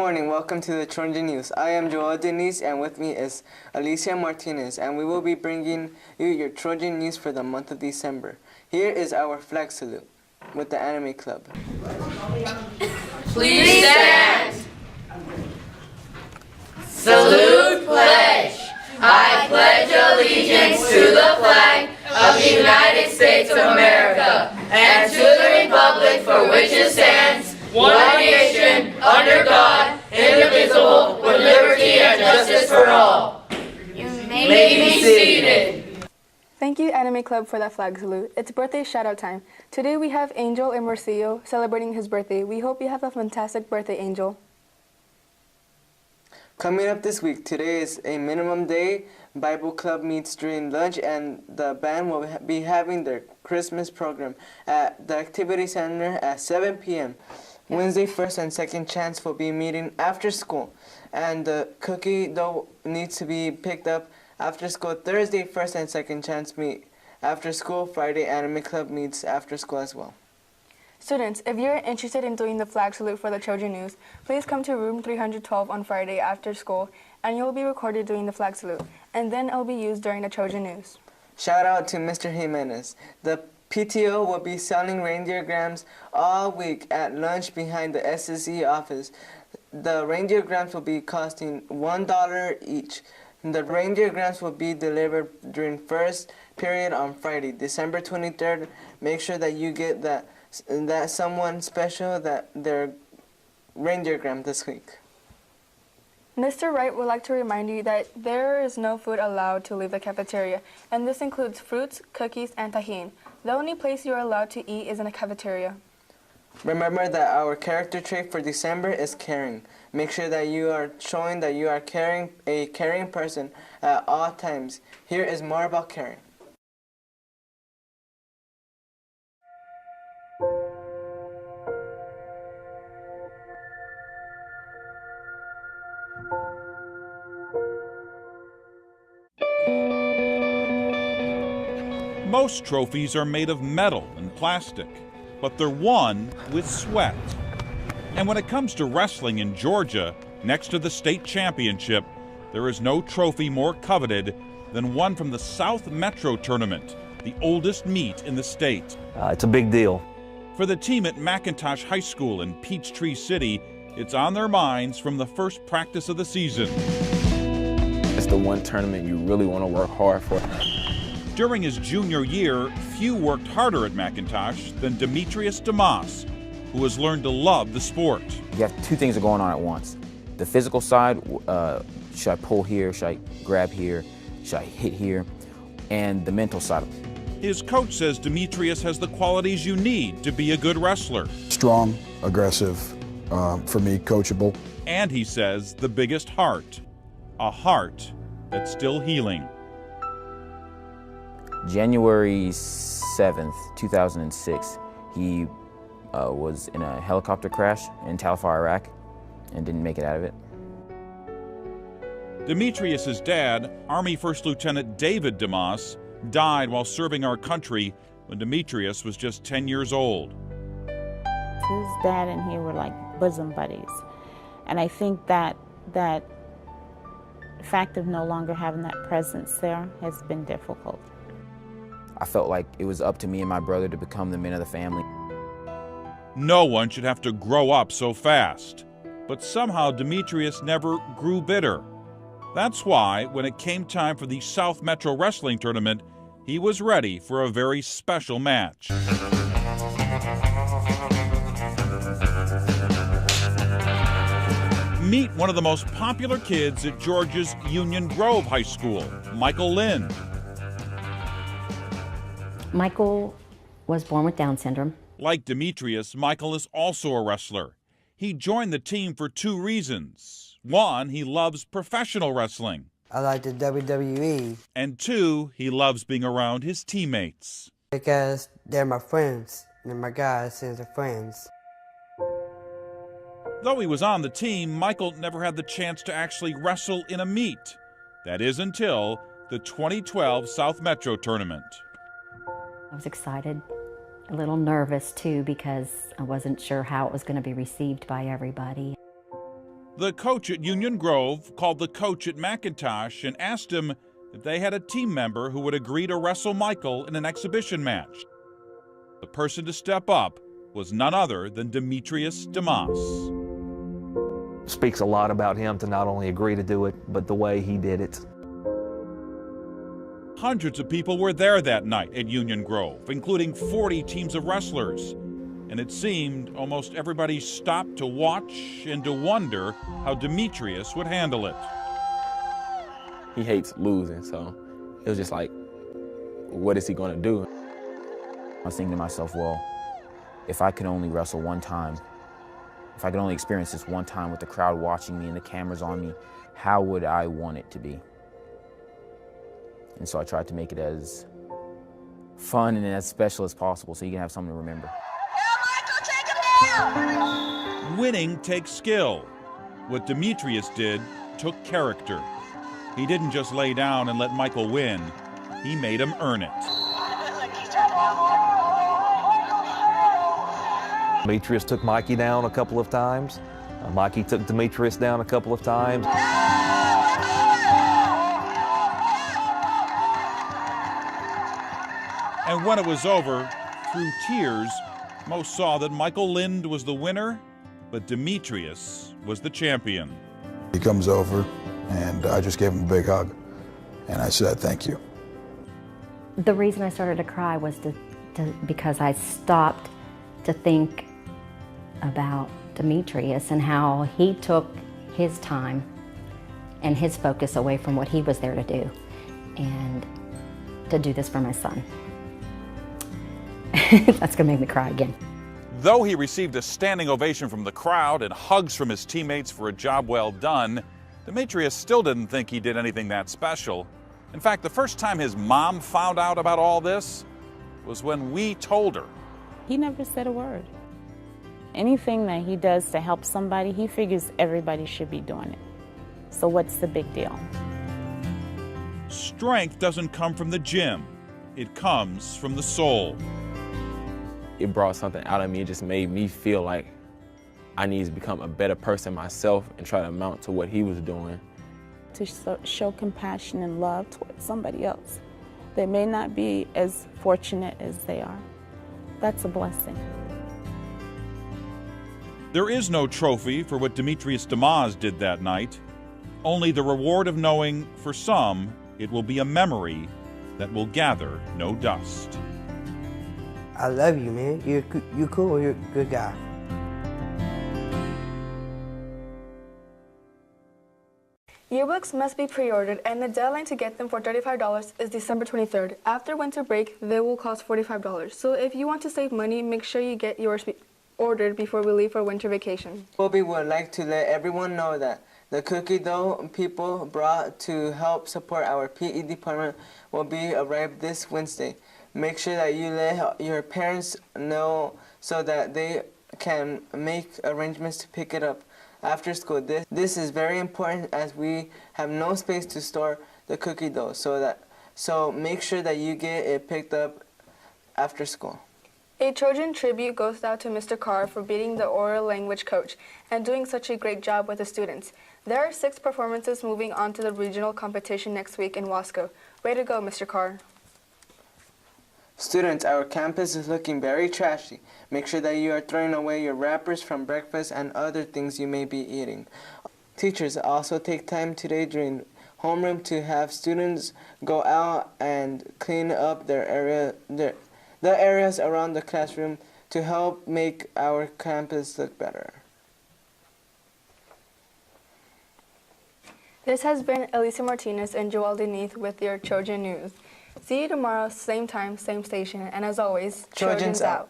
morning, welcome to the Trojan News. I am Joel Denise and with me is Alicia Martinez and we will be bringing you your Trojan News for the month of December. Here is our flag salute with the Anime Club. Please stand. Salute pledge. I pledge allegiance to the flag of the United States of America and to the republic for which it stands, one nation, under God, indivisible, with liberty and justice for all. You may be seated. Thank you, Anime Club, for that flag salute. It's birthday shout-out time. Today we have Angel and Marcio celebrating his birthday. We hope you have a fantastic birthday, Angel. Coming up this week, today is a minimum day. Bible Club meets during lunch and the band will be having their Christmas program at the Activity Center at 7 p.m. Wednesday, first and second chance will be meeting after school, and the cookie dough needs to be picked up after school. Thursday, first and second chance meet after school. Friday, Anime Club meets after school as well. Students, if you're interested in doing the flag salute for the Trojan News, please come to room 312 on Friday after school, and you'll be recorded doing the flag salute, and then it'll be used during the Trojan News. Shout out to Mr. Jimenez. The PTO will be selling reindeer grams all week at lunch behind the SSE office. The reindeer grams will be costing $1 each. The reindeer grams will be delivered during first period on Friday, December 23rd. Make sure that you get that someone special that their reindeer gram this week. Mr. Wright would like to remind you that there is no food allowed to leave the cafeteria, and this includes fruits, cookies, and tajin. The only place you are allowed to eat is in the cafeteria. Remember that our character trait for December is caring. Make sure that you are showing that you are a caring person at all times. Here is more about caring. Most trophies are made of metal and plastic, but they're won with sweat. And when it comes to wrestling in Georgia, next to the state championship, there is no trophy more coveted than one from the South Metro Tournament, the oldest meet in the state. It's a big deal. For the team at McIntosh High School in Peachtree City, it's on their minds from the first practice of the season. It's the one tournament you really want to work hard for. During his junior year, few worked harder at McIntosh than Demetrius Damas, who has learned to love the sport. You have two things going on at once. The physical side, should I pull here, should I grab here, should I hit here, and the mental side. His coach says Demetrius has the qualities you need to be a good wrestler. Strong, aggressive, for me, coachable. And he says the biggest heart, a heart that's still healing. January 7th, 2006, he was in a helicopter crash in Tal Afar, Iraq, and didn't make it out of it. Demetrius's dad, Army First Lieutenant David Damas, died while serving our country when Demetrius was just 10 years old. His dad and he were like bosom buddies. And I think that fact of no longer having that presence there has been difficult. I felt like it was up to me and my brother to become the men of the family. No one should have to grow up so fast. But somehow Demetrius never grew bitter. That's why, when it came time for the South Metro Wrestling Tournament, he was ready for a very special match. Meet one of the most popular kids at Georgia's Union Grove High School, Michael Lynn. Michael was born with Down syndrome. Like Demetrius, Michael is also a wrestler. He joined the team for two reasons. One, he loves professional wrestling. I like the WWE. And two, he loves being around his teammates. Because they're my friends. They're my guys and they're friends. Though he was on the team, Michael never had the chance to actually wrestle in a meet. That is until the 2012 South Metro Tournament. I was excited, a little nervous too, because I wasn't sure how it was going to be received by everybody. The coach at Union Grove called the coach at McIntosh and asked him if they had a team member who would agree to wrestle Michael in an exhibition match. The person to step up was none other than Demetrius Demas. Speaks a lot about him to not only agree to do it, but the way he did it. Hundreds of people were there that night at Union Grove, including 40 teams of wrestlers. And it seemed almost everybody stopped to watch and to wonder how Demetrius would handle it. He hates losing, so it was just like, what is he going to do? I was thinking to myself, well, if I could only wrestle one time, if I could only experience this one time with the crowd watching me and the cameras on me, how would I want it to be? And so I tried to make it as fun and as special as possible so you can have something to remember. Winning takes skill. What Demetrius did took character. He didn't just lay down and let Michael win. He made him earn it. Demetrius took Mikey down a couple of times. Mikey took Demetrius down a couple of times. And when it was over, through tears, most saw that Michael Lind was the winner, but Demetrius was the champion. He comes over, and I just gave him a big hug, and I said, thank you. The reason I started to cry was because I stopped to think about Demetrius and how he took his time and his focus away from what he was there to do, and to do this for my son. That's gonna make me cry again. Though he received a standing ovation from the crowd and hugs from his teammates for a job well done, Demetrius still didn't think he did anything that special. In fact, the first time his mom found out about all this was when we told her. He never said a word. Anything that he does to help somebody, he figures everybody should be doing it. So what's the big deal? Strength doesn't come from the gym. It comes from the soul. It brought something out of me. It just made me feel like I need to become a better person myself and try to amount to what he was doing. To show compassion and love towards somebody else. They may not be as fortunate as they are. That's a blessing. There is no trophy for what Demetrius Demas did that night. Only the reward of knowing, for some, it will be a memory that will gather no dust. I love you, man. You're cool. You're a good guy. Yearbooks must be pre-ordered, and the deadline to get them for $35 is December 23rd. After winter break, they will cost $45. So if you want to save money, make sure you get yours ordered before we leave for winter vacation. Bobby would like to let everyone know that the cookie dough people brought to help support our PE department will be arrived this Wednesday. Make sure that you let your parents know so that they can make arrangements to pick it up after school. This is very important as we have no space to store the cookie dough, so make sure that you get it picked up after school. A Trojan tribute goes out to Mr. Carr for beating the oral language coach and doing such a great job with the students. There are 6 performances moving on to the regional competition next week in Wasco. Way to go, Mr. Carr. Students, our campus is looking very trashy. Make sure that you are throwing away your wrappers from breakfast and other things you may be eating. Teachers, also take time today during homeroom to have students go out and clean up the areas around the classroom to help make our campus look better. This has been Elisa Martinez and Joel Denith with your Trojan News. See you tomorrow, same time, same station, and as always, Trojans out.